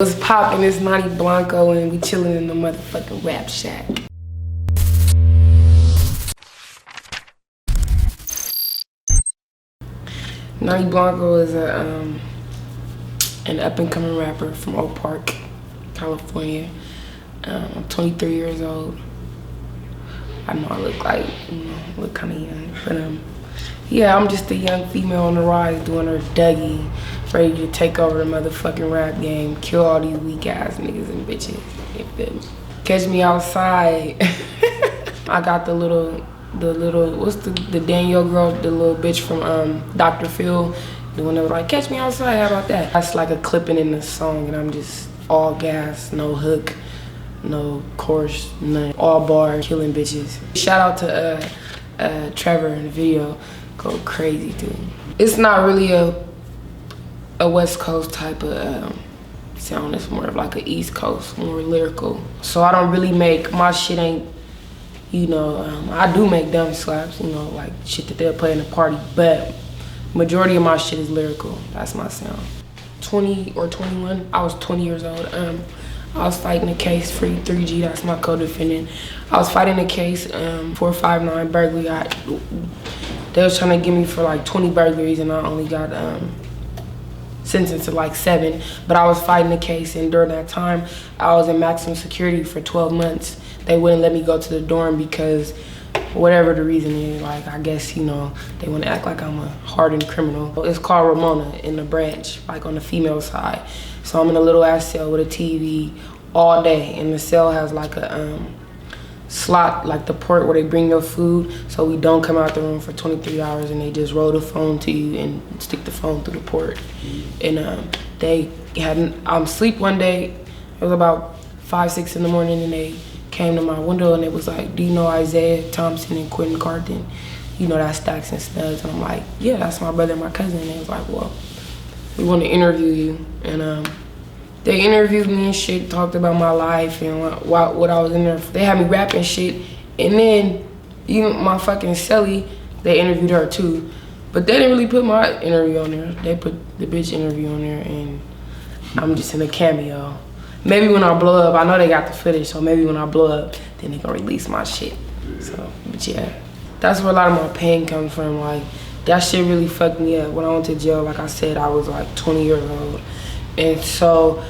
What's poppin'? It's Noni Blanco and we chillin' in the motherfucking Rapshack. Noni Blanco is an up-and-coming rapper from Oak Park, California. I'm 23 years old. I know I look kind of young, but yeah, I'm just a young female on the rise doing her Dougie, ready to take over the motherfucking rap game, kill all these weak ass niggas and bitches. You feel me? Catch me outside. I got the little, what's the Danielle girl, the little bitch from Dr. Phil, the one that was like, catch me outside, how about that? That's like a clipping in the song and I'm just all gas, no hook, no chorus, none, all bars, killing bitches. Shout out to Trevor in the video, go crazy dude. It's not really a West Coast type of sound. It's more of like an East Coast, more lyrical. So I don't really make, my shit ain't, you know, I do make dumb slaps, you know, like shit that they'll play in the party, but majority of my shit is lyrical. That's my sound. 20 or 21, I was 20 years old. I was fighting a case, free 3G, that's my co-defendant. I was fighting a case, 459 burglary. They was trying to get me for like 20 burglaries and I only got sentenced to like 7. But I was fighting the case and during that time, I was in maximum security for 12 months. They wouldn't let me go to the dorm because whatever the reason is, like I guess, you know, they want to act like I'm a hardened criminal. It's called Ramona in the branch, like on the female side. So I'm in a little ass cell with a TV all day and the cell has like a slot, like the port where they bring your food, so we don't come out the room for 23 hours and they just roll the phone to you and stick the phone through the port. And they had, sleep one day, it was about 5, 6 in the morning and they came to my window and it was like, do you know Isaiah Thompson and Quentin Carton? You know that Stacks and Studs? And I'm like, yeah, that's my brother and my cousin. And they was like, well, we want to interview you. And they interviewed me and shit, talked about my life and what I was in there. They had me rapping shit. And then even my fucking celly, they interviewed her too. But they didn't really put my interview on there. They put the bitch interview on there and I'm just in a cameo. Maybe when I blow up, I know they got the footage, so maybe when I blow up, then they gonna release my shit. So, but yeah, that's where a lot of my pain comes from. Like, that shit really fucked me up. When I went to jail, like I said, I was like 20 years old. And so,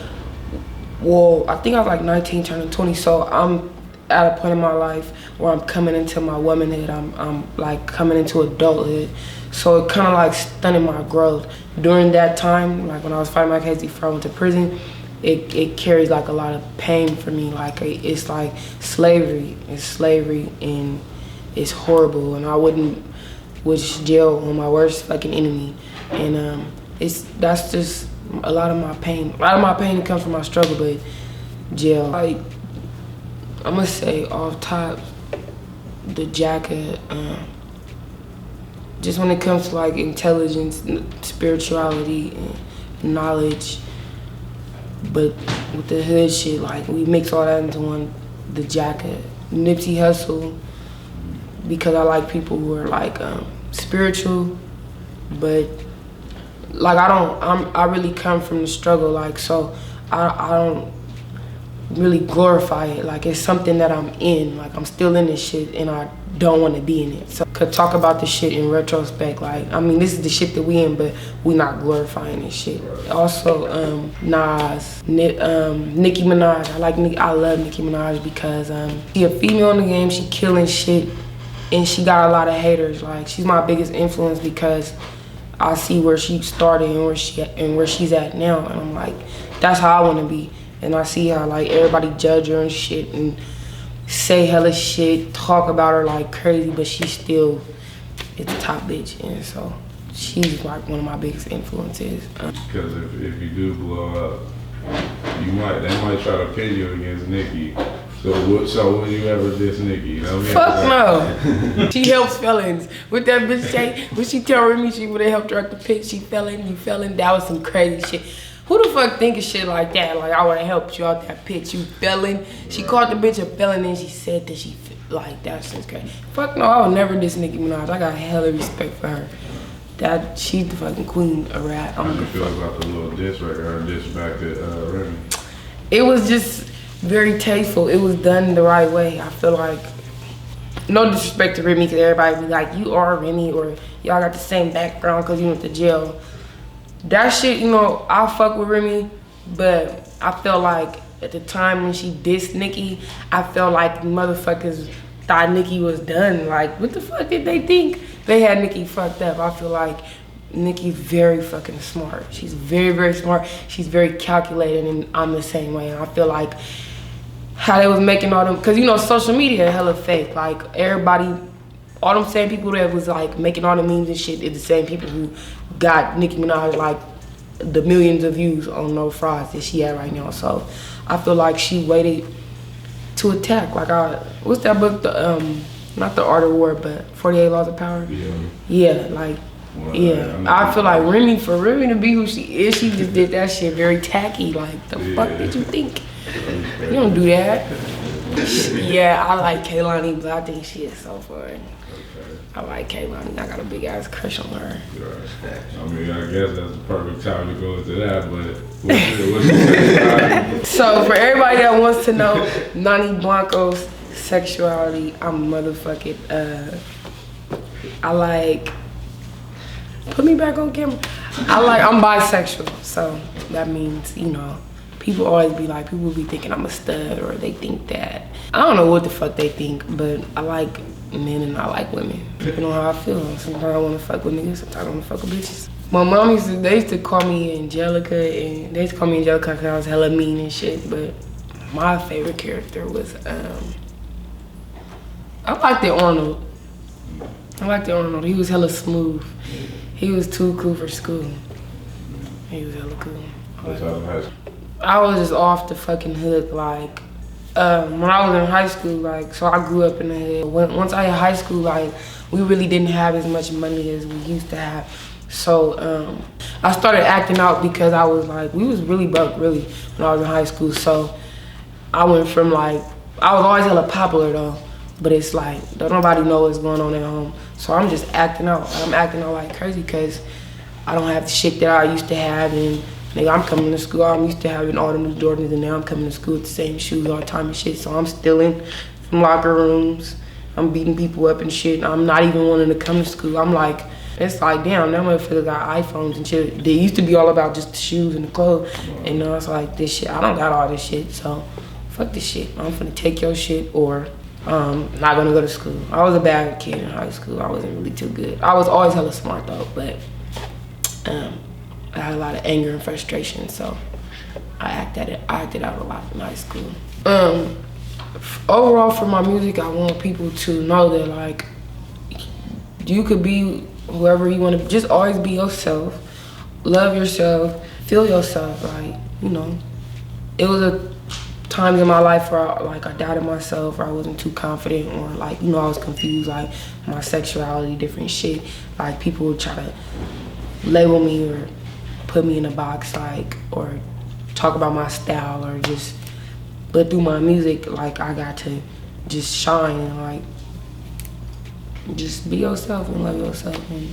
well, I think I was like 19 turning 20, so I'm at a point in my life where I'm coming into my womanhood, I'm like coming into adulthood. So it kind of like stunted my growth. During that time, like when I was fighting my case before I went to prison, it carries like a lot of pain for me. Like it's like slavery. It's slavery and it's horrible. And I wouldn't wish jail on my worst fucking enemy. And that's just a lot of my pain. A lot of my pain comes from my struggle, but jail. Like I'm gonna say off top, the jacket. Just when it comes to like intelligence, spirituality, and knowledge. But with the hood shit, like we mix all that into one, the jacket. Nipsey Hussle, because I like people who are like spiritual, but like I really come from the struggle, like so I don't really glorify it. Like it's something that I'm in, like I'm still in this shit and I don't want to be in it. So could talk about this shit in retrospect, like I mean this is the shit that we in, but we not glorifying this shit. Also Nas, Nicki Minaj. I love Nicki Minaj because she a female in the game, she killing shit and she got a lot of haters. Like she's my biggest influence because I see where she started and where she's at now, and I'm like, that's how I want to be. And I see how like everybody judge her and shit and say hella shit, talk about her like crazy, but she still is the top bitch. And so she's like one of my biggest influences. Because if you do blow up, they might try to pin you against Nicki. So would you ever diss Nicki? You know what I mean? Fuck no. She helps felons. What that bitch say? When she told me she would have helped her at the pit, she felon, you felon. That was some crazy shit. Who the fuck think of shit like that? Like I would have helped you out that pit, you felon. She called the bitch a felon and she said that she, like that's just crazy. Fuck no, I would never diss Nicki Minaj. I got hella respect for her. She's the fucking queen of rap. How do you feel about the little diss record, or diss back to Remy? it was just very tasteful. It was done the right way. I feel like, no disrespect to Remy, because everybody be like, you are Remy, or y'all got the same background because you went to jail. That shit, you know, I fuck with Remy, but I felt like at the time when she dissed Nicki, I felt like motherfuckers thought Nicki was done. Like, what the fuck did they think? They had Nicki fucked up. I feel like Nicki's very fucking smart. She's very, very smart. She's very calculated, and I'm the same way. And I feel like how they was making all them, because you know, social media hella fake. Like, everybody, all them same people that was like making all the memes and shit is the same people who got Nicki Minaj like the millions of views on No Fries that she had right now. So I feel like she waited to attack. Like, what's that book? The not The Art of War, but 48 Laws of Power. Yeah, like. Well, yeah, I feel like Remy, for Remy to be who she is, she just did that shit very tacky. Like, the fuck did you think? You don't do that. Yeah, I like Kehlani, but I think she is so fun. I like Kehlani. I got a big ass crush on her. I mean, I guess that's the perfect time to go into that, but what's So, for everybody that wants to know Noni Blanco's sexuality, I'm motherfucking, I like, put me back on camera. I'm bisexual, so that means, you know, people always be like, people be thinking I'm a stud, or they think that. I don't know what the fuck they think, but I like men and I like women. You know how I feel. Sometimes I want to fuck with niggas, sometimes I want to fuck with bitches. My mom they used to call me Angelica, and they used to call me Angelica because I was hella mean and shit, but my favorite character was, I liked the Arnold. He was hella smooth. He was too cool for school. He was hella cool. I was just off the fucking hook, like, when I was in high school, like, so I grew up in the hood. Once I hit high school, like, we really didn't have as much money as we used to have. So, I started acting out because I was like, we was really broke, really, when I was in high school. So, I went from like, I was always hella popular though, but it's like, don't nobody know what's going on at home. So I'm just acting out. I'm acting out like crazy because I don't have the shit that I used to have, and nigga, I'm coming to school, I'm used to having all the new Jordans, and now I'm coming to school with the same shoes all the time and shit. So I'm stealing from locker rooms, I'm beating people up and shit. I'm not even wanting to come to school. I'm like, it's like, damn, that motherfucker got iPhones and shit. They used to be all about just the shoes and the clothes, and now it's like, this shit, I don't got all this shit, so fuck this shit. I'm finna take your shit, or not gonna go to school. I was a bad kid in high school. I wasn't really too good. I was always hella smart though, but I had a lot of anger and frustration, so I acted out a lot in high school. Overall, for my music, I want people to know that, like, you could be whoever you want to. Just always be yourself. Love yourself. Feel yourself. Like, you know, it was a times in my life where I doubted myself, or I wasn't too confident, or like, you know, I was confused, like my sexuality, different shit. Like, people would try to label me or put me in a box, like, or talk about my style, or just, but through my music, like, I got to just shine and like, just be yourself and love yourself and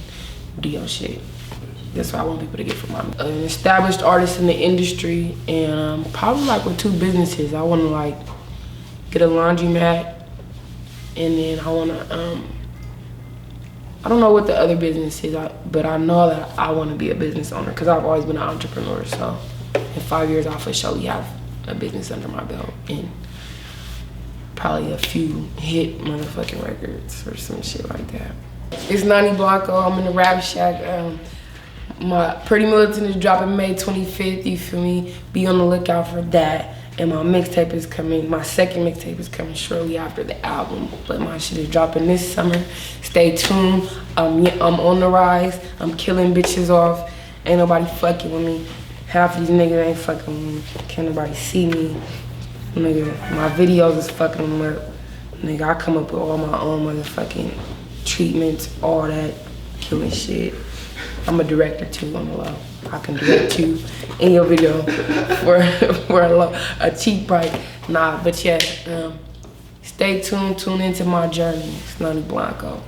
do your shit. That's what I want people to get from my music. An established artist in the industry, and probably like with 2 businesses. I want to like get a laundromat, and then I want to, I don't know what the other business is, but I know that I want to be a business owner because I've always been an entrepreneur. So in 5 years, I'll for sure have a business under my belt and probably a few hit motherfucking records or some shit like that. It's Noni Blanco. I'm in the Rapshack. My Pretty Militant is dropping May 25th, you feel me? Be on the lookout for that. And my mixtape is coming, my second mixtape is coming shortly after the album. But my shit is dropping this summer. Stay tuned. I'm on the rise. I'm killing bitches off. Ain't nobody fucking with me. Half of these niggas ain't fucking with me. Can't nobody see me. Nigga, my videos is fucking them up. Nigga, I come up with all my own motherfucking treatments, all that killing shit. I'm a director too, on the low. I can direct you in your video for a cheap price. Nah, but yeah, stay tuned, tune into my journey. It's Noni Blanco.